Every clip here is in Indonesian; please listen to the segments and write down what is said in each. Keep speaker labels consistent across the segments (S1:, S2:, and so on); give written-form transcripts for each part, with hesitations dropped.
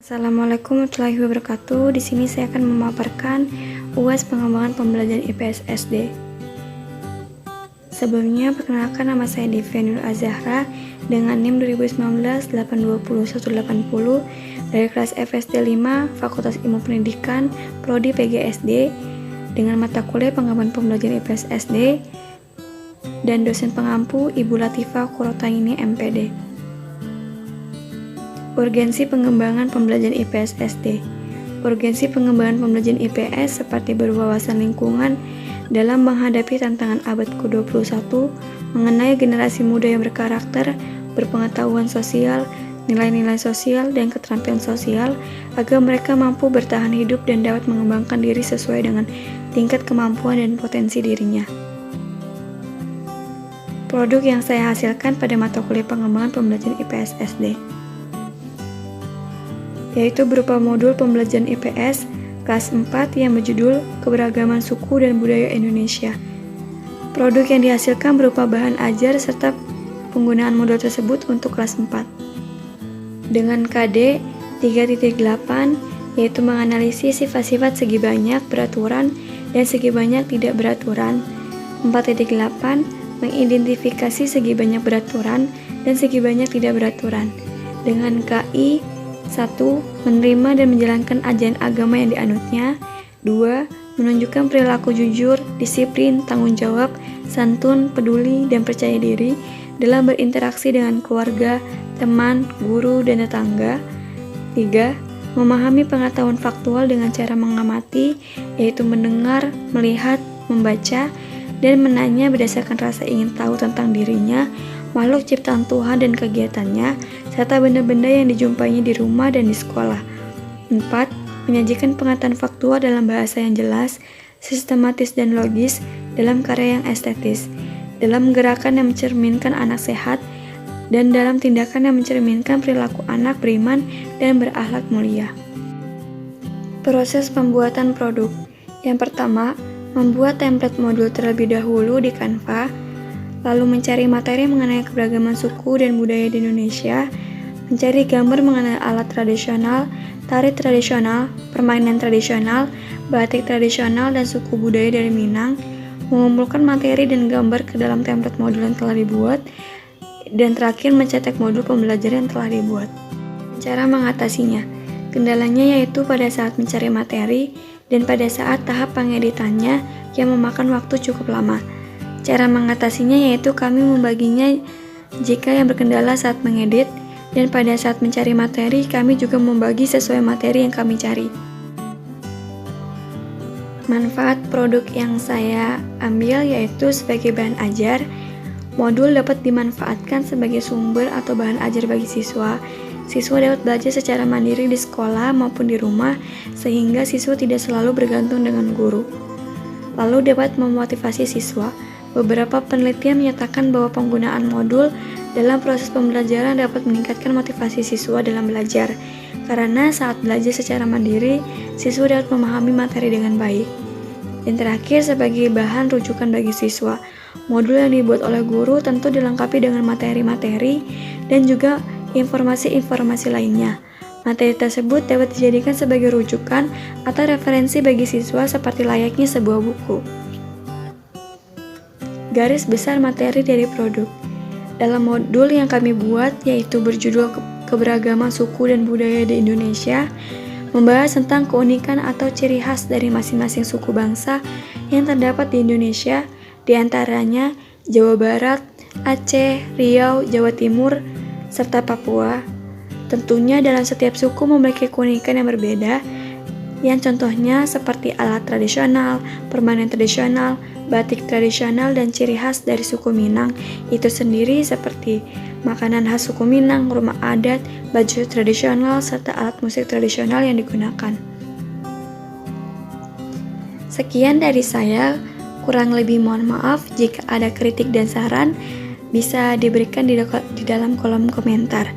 S1: Assalamualaikum warahmatullahi wabarakatuh. Di sini saya akan memaparkan UAS pengembangan pembelajaran IPS SD. Sebelumnya, perkenalkan nama saya Divya Nur Azahra dengan NIM 2019-820-180 dari kelas FSD 5 Fakultas Ilmu Pendidikan Prodi PGSD dengan mata kuliah pengembangan pembelajaran IPS SD dan dosen pengampu Ibu Latifah Kurotaini MPD. Urgensi pengembangan pembelajaran IPS SD. Urgensi pengembangan pembelajaran IPS seperti berwawasan lingkungan dalam menghadapi tantangan abad ke-21 mengenai generasi muda yang berkarakter, berpengetahuan sosial, nilai-nilai sosial, dan keterampilan sosial agar mereka mampu bertahan hidup dan dapat mengembangkan diri sesuai dengan tingkat kemampuan dan potensi dirinya. Produk yang saya hasilkan pada mata kuliah pengembangan pembelajaran IPS SD yaitu berupa modul pembelajaran IPS kelas 4 yang berjudul Keberagaman Suku dan Budaya Indonesia. Produk yang dihasilkan berupa bahan ajar serta penggunaan modul tersebut untuk kelas 4. Dengan KD 3.8 yaitu menganalisis sifat-sifat segi banyak beraturan dan segi banyak tidak beraturan. 4.8 mengidentifikasi segi banyak beraturan dan segi banyak tidak beraturan. Dengan KI 1. Menerima dan menjalankan ajaran agama yang dianutnya. 2. Menunjukkan perilaku jujur, disiplin, tanggung jawab, santun, peduli, dan percaya diri dalam berinteraksi dengan keluarga, teman, guru, dan tetangga. 3. Memahami pengetahuan faktual dengan cara mengamati, yaitu mendengar, melihat, membaca, dan menanya berdasarkan rasa ingin tahu tentang dirinya, makhluk ciptaan Tuhan dan kegiatannya, serta benda-benda yang dijumpainya di rumah dan di sekolah. 4. Menyajikan pengetahuan faktual dalam bahasa yang jelas, sistematis dan logis, dalam karya yang estetis, dalam gerakan yang mencerminkan anak sehat, dan dalam tindakan yang mencerminkan perilaku anak beriman dan berakhlak mulia. Proses pembuatan produk. Yang pertama, membuat template modul terlebih dahulu di Canva, lalu mencari materi mengenai keberagaman suku dan budaya di Indonesia, mencari gambar mengenai alat tradisional, tari tradisional, permainan tradisional, batik tradisional, dan suku budaya dari Minang, mengumpulkan materi dan gambar ke dalam template modul yang telah dibuat, dan terakhir mencetak modul pembelajaran yang telah dibuat. Cara mengatasinya. Kendalanya yaitu pada saat mencari materi dan pada saat tahap pengeditannya yang memakan waktu cukup lama. Cara mengatasinya yaitu kami membaginya jika yang berkendala saat mengedit, dan pada saat mencari materi kami juga membagi sesuai materi yang kami cari. Manfaat produk yang saya ambil yaitu sebagai bahan ajar. Modul dapat dimanfaatkan sebagai sumber atau bahan ajar bagi siswa. Siswa dapat belajar secara mandiri di sekolah maupun di rumah sehingga siswa tidak selalu bergantung dengan guru. Lalu dapat memotivasi siswa. Beberapa penelitian menyatakan bahwa penggunaan modul dalam proses pembelajaran dapat meningkatkan motivasi siswa dalam belajar, karena saat belajar secara mandiri, siswa dapat memahami materi dengan baik. Dan terakhir, sebagai bahan rujukan bagi siswa, modul yang dibuat oleh guru tentu dilengkapi dengan materi-materi dan juga informasi-informasi lainnya. Materi tersebut dapat dijadikan sebagai rujukan atau referensi bagi siswa seperti layaknya sebuah buku. Garis besar materi dari produk. Dalam modul yang kami buat, yaitu berjudul Keberagaman Suku dan Budaya di Indonesia, membahas tentang keunikan atau ciri khas dari masing-masing suku bangsa yang terdapat di Indonesia, di antaranya Jawa Barat, Aceh, Riau, Jawa Timur, serta Papua. Tentunya dalam setiap suku memiliki keunikan yang berbeda, yang contohnya seperti alat tradisional, permainan tradisional, batik tradisional, dan ciri khas dari suku Minang itu sendiri seperti makanan khas suku Minang, rumah adat, baju tradisional, serta alat musik tradisional yang digunakan. Sekian dari saya, kurang lebih mohon maaf jika ada kritik dan saran bisa diberikan di dalam kolom komentar.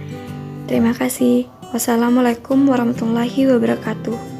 S1: Terima kasih. Wassalamualaikum warahmatullahi wabarakatuh.